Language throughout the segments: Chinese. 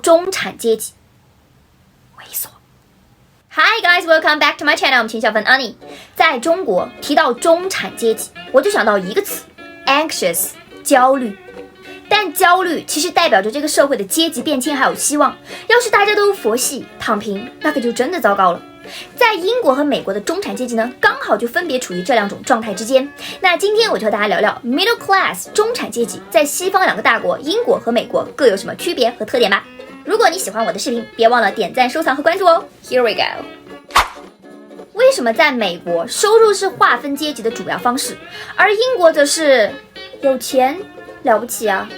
中产阶级猥琐。Hi guys, welcome back to my channel. 我们秦小芬 Annie。在中国提到中产阶级，我就想到一个词 ，anxious， 焦虑。但焦虑其实代表着这个社会的阶级变迁还有希望。要是大家都佛系躺平，那可就真的糟糕了。在英国和美国的中产阶级呢，刚好就分别处于这两种状态之间。那今天我就和大家聊聊 middle class 中产阶级在西方两个大国英国和美国各有什么区别和特点吧。如果你喜欢我的视频，别忘了点赞、收藏和关注哦。Here we go。为什么在美国收入是划分阶级的主要方式，而英国则是有钱了不起啊？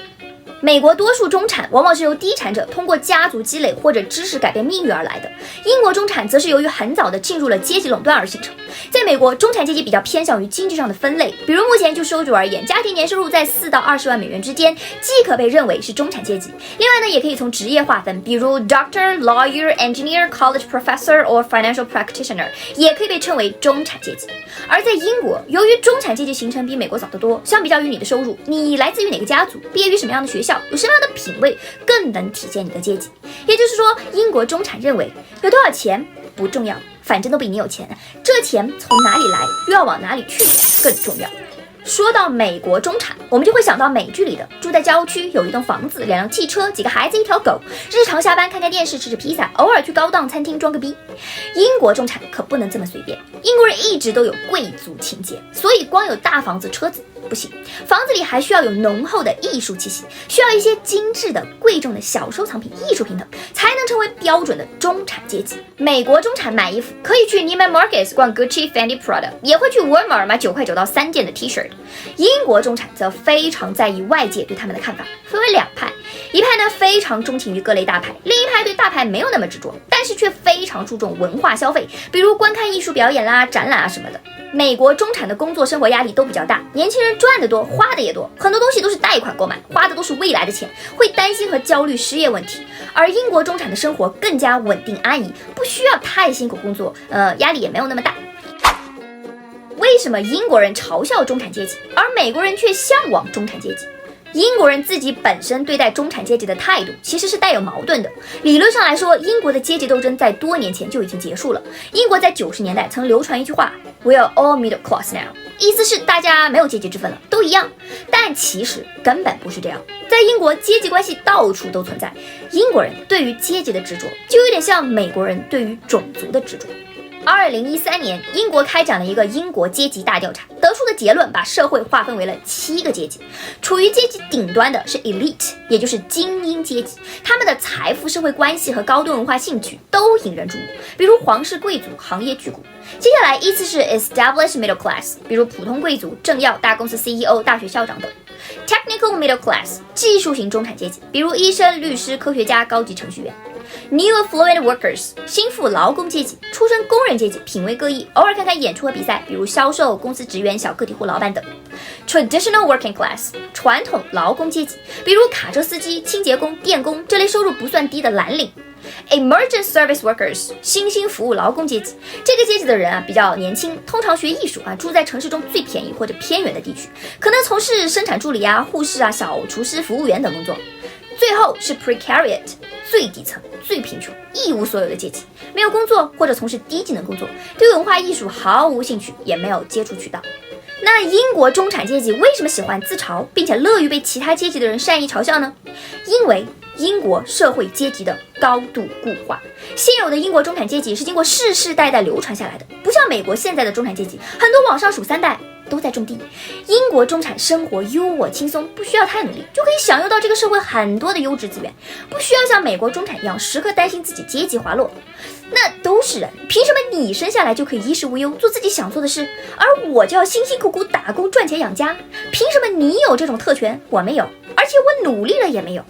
美国多数中产往往是由低产者通过家族积累或者知识改变命运而来的，英国中产则是由于很早的进入了阶级垄断而形成。在美国，中产阶级比较偏向于经济上的分类，比如目前就收入而言，家庭年收入在4到20万美元之间，既可被认为是中产阶级。另外呢，也可以从职业划分，比如 doctor, lawyer, engineer, college professor or financial practitioner 也可以被称为中产阶级。而在英国，由于中产阶级形成比美国早得多，相比较于你的收入，你来自于哪个家族，毕业于什么样的学校，有什么样的品味，更能体现你的阶级。也就是说，英国中产认为有多少钱不重要，反正都比你有钱，这钱从哪里来又要往哪里去更重要。说到美国中产，我们就会想到美剧里的住在郊区，有一栋房子、2辆汽车、几个孩子、1条狗，日常下班看看电视、吃吃披萨，偶尔去高档餐厅装个逼。英国中产可不能这么随便，英国人一直都有贵族情节，所以光有大房子、车子不行，房子里还需要有浓厚的艺术气息，需要一些精致的、贵重的小收藏品、艺术品等，才能成为标准的中产阶级。美国中产买衣服可以去 Neiman Marcus 逛 Gucci、Fendi、Prada， 也会去 Walmart 买9块9到3件的 T-shirt。英国中产则非常在意外界对他们的看法，分为2派，一派呢非常钟情于各类大牌，另一派对大牌没有那么执着，但是却非常注重文化消费，比如观看艺术表演啦、展览啊什么的。美国中产的工作生活压力都比较大，年轻人赚得多，花的也多，很多东西都是贷款购买，花的都是未来的钱，会担心和焦虑失业问题。而英国中产的生活更加稳定安逸，不需要太辛苦工作，压力也没有那么大。为什么英国人嘲笑中产阶级，而美国人却向往中产阶级？英国人自己本身对待中产阶级的态度其实是带有矛盾的。理论上来说，英国的阶级斗争在多年前就已经结束了。英国在90年代曾流传一句话 We are all middle class now， 意思是大家没有阶级之分了，都一样。但其实根本不是这样，在英国阶级关系到处都存在，英国人对于阶级的执着就有点像美国人对于种族的执着。2013年，英国开展了一个英国阶级大调查，得出的结论把社会划分为了7个阶级。处于阶级顶端的是 elite， 也就是精英阶级，他们的财富、社会关系和高端文化兴趣都引人注目，比如皇室贵族、行业巨贾。接下来依次是 established middle class， 比如普通贵族、政要、大公司 CEO、大学校长等。technical middle class， 技术型中产阶级，比如医生、律师、科学家、高级程序员。New affluent workers， 新富劳工阶级，出身工人阶级，品味各异，偶尔看看演出和比赛，比如销售、公司职员、小个体户老板等。Traditional working class， 传统劳工阶级，比如卡车司机、清洁工、电工这类收入不算低的蓝领。Emergent service workers， 新兴服务劳工阶级，这个阶级的人比较年轻，通常学艺术住在城市中最便宜或者偏远的地区，可能从事生产助理护士小厨师、服务员等工作。最后是 precariat， 最底层、最贫穷、一无所有的阶级，没有工作或者从事低技能工作，对文化艺术毫无兴趣，也没有接触渠道。那英国中产阶级为什么喜欢自嘲，并且乐于被其他阶级的人善意嘲笑呢？因为英国社会阶级的高度固化，现有的英国中产阶级是经过世世代代流传下来的，不像美国现在的中产阶级，很多往上数3代都在种地。英国中产生活优渥轻松，不需要太努力就可以享用到这个社会很多的优质资源，不需要像美国中产一样时刻担心自己阶级滑落。那都是人，凭什么你生下来就可以衣食无忧，做自己想做的事，而我就要辛辛苦苦打工赚钱养家？凭什么你有这种特权，我没有，而且我努力了也没有？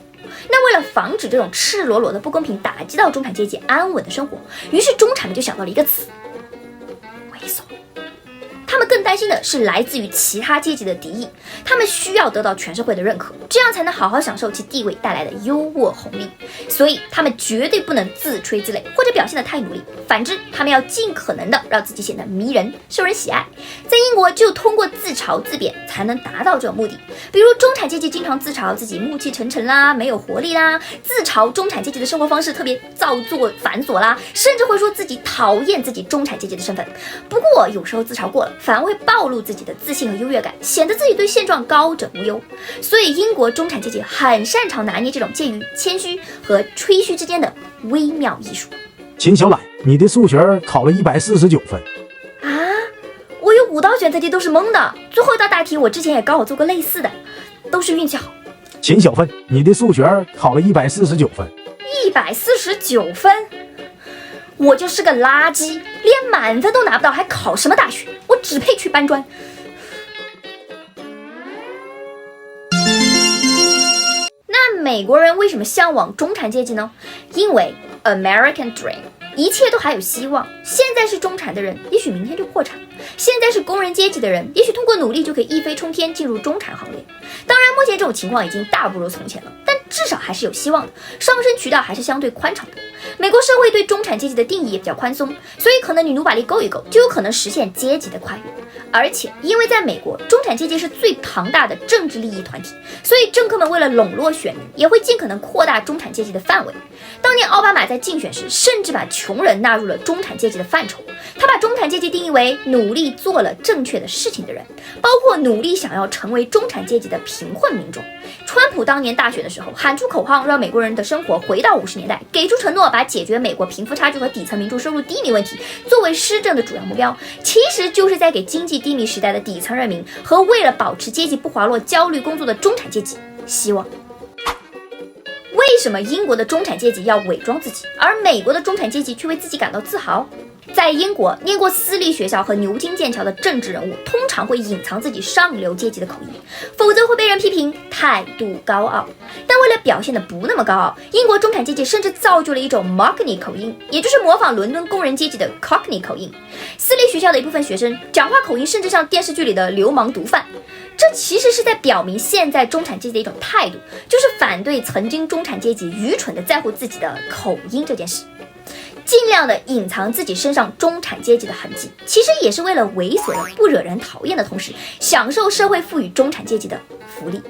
那为了防止这种赤裸裸的不公平打击到中产阶级安稳的生活，于是中产们就想到了一个词：猥琐。他们更担心的是来自于其他阶级的敌意，他们需要得到全社会的认可，这样才能好好享受其地位带来的优渥红利。所以他们绝对不能自吹自擂或者表现得太努力，反之，他们要尽可能的让自己显得迷人，受人喜爱。在英国，只有通过自嘲自贬才能达到这种目的。比如中产阶级经常自嘲自己暮气沉沉啦，没有活力啦，自嘲中产阶级的生活方式特别造作繁琐啦，甚至会说自己讨厌自己中产阶级的身份。不过有时候自嘲过了，反而会暴露自己的自信和优越感，显得自己对现状高枕无忧。所以英国中产阶级很擅长拿捏这种介于谦虚和吹嘘之间的微妙艺术。秦小懒，你的数学考了149分啊！我有5道选择题都是蒙的，最后一道大题我之前也刚好做过类似的，都是运气好。秦小芬，你的数学考了149分149分，我就是个垃圾，连满分都拿不到，还考什么大学？我只配去搬砖。那美国人为什么向往中产阶级呢？因为 American Dream， 一切都还有希望。现在是中产的人，也许明天就破产；现在是工人阶级的人，也许通过努力就可以一飞冲天进入中产行列。当然，目前这种情况已经大不如从前了，但至少还是有希望的，上升渠道还是相对宽敞的。美国社会对中产阶级的定义也比较宽松，所以可能你努把力够一够，就有可能实现阶级的跨越。而且，因为在美国，中产阶级是最庞大的政治利益团体，所以政客们为了笼络选民，也会尽可能扩大中产阶级的范围。当年奥巴马在竞选时，甚至把穷人纳入了中产阶级的范畴。他把中产阶级定义为努力做了正确的事情的人，包括努力想要成为中产阶级的贫困民众。川普当年大选的时候，喊出口号，让美国人的生活回到50年代，给出承诺，把解决美国贫富差距和底层民众收入低迷问题作为施政的主要目标，其实就是在给经济低迷时代的底层人民和为了保持阶级不滑落焦虑工作的中产阶级希望。为什么英国的中产阶级要伪装自己，而美国的中产阶级却为自己感到自豪？在英国，念过私立学校和牛津、剑桥的政治人物通常会隐藏自己上流阶级的口音，否则会被人批评态度高傲。但为了表现得不那么高傲，英国中产阶级甚至造就了一种 Mockney 口音，也就是模仿伦敦工人阶级的 Cockney 口音。私立学校的一部分学生讲话口音甚至像电视剧里的流氓毒贩。这其实是在表明现在中产阶级的一种态度，就是反对曾经中产阶级愚蠢地在乎自己的口音这件事。尽量的隐藏自己身上中产阶级的痕迹，其实也是为了猥琐的不惹人讨厌的同时，享受社会赋予中产阶级的福利。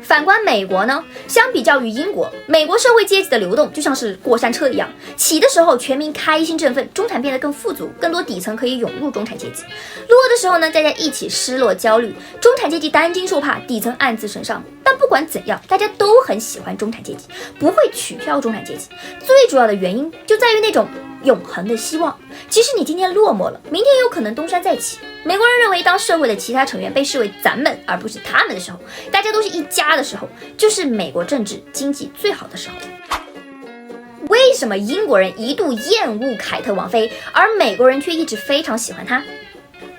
反观美国呢，相比较于英国，美国社会阶级的流动就像是过山车一样，起的时候全民开心振奋，中产变得更富足，更多底层可以涌入中产阶级；落的时候呢，大家一起失落焦虑，中产阶级担惊受怕，底层暗自神伤。但不管怎样，大家都很喜欢中产阶级，不会取消中产阶级。最主要的原因就在于那种永恒的希望，即使你今天落寞了，明天有可能东山再起。美国人认为，当社会的其他成员被视为咱们而不是他们的时候，大家都是一家的时候，就是美国政治经济最好的时候。为什么英国人一度厌恶凯特王妃，而美国人却一直非常喜欢她？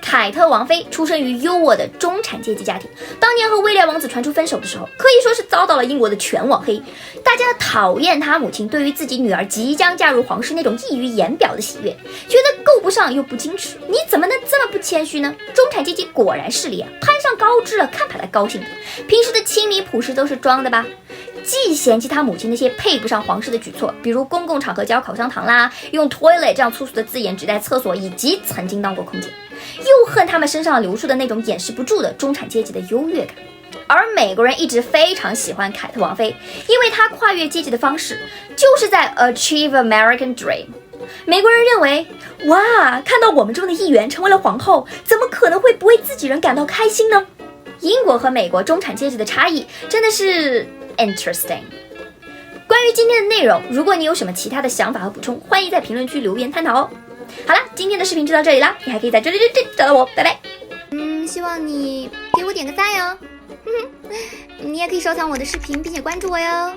凯特王妃出生于优渥的中产阶级家庭，当年和威廉王子传出分手的时候，可以说是遭到了英国的全网黑。大家讨厌他母亲对于自己女儿即将嫁入皇室那种溢于言表的喜悦，觉得够不上又不矜持，你怎么能这么不谦虚呢？中产阶级果然势利啊，攀上高枝了，看把他高兴的。平时的亲民朴实都是装的吧？既嫌弃他母亲那些配不上皇室的举措，比如公共场合嚼口香糖啦，用 toilet 这样粗俗的字眼指代厕所，以及曾经当过空姐，又恨他们身上流出的那种掩饰不住的中产阶级的优越感。而美国人一直非常喜欢凯特王妃，因为她跨越阶级的方式就是在 achieve American dream。美国人认为，哇，看到我们中的一员成为了皇后，怎么可能会不为自己人感到开心呢？英国和美国中产阶级的差异真的是 interesting。 关于今天的内容，如果你有什么其他的想法和补充，欢迎在评论区留言探讨哦。好啦，今天的视频就到这里啦，你还可以在这里找到我，拜拜。希望你给我点个赞哟。你也可以收藏我的视频并且关注我哟。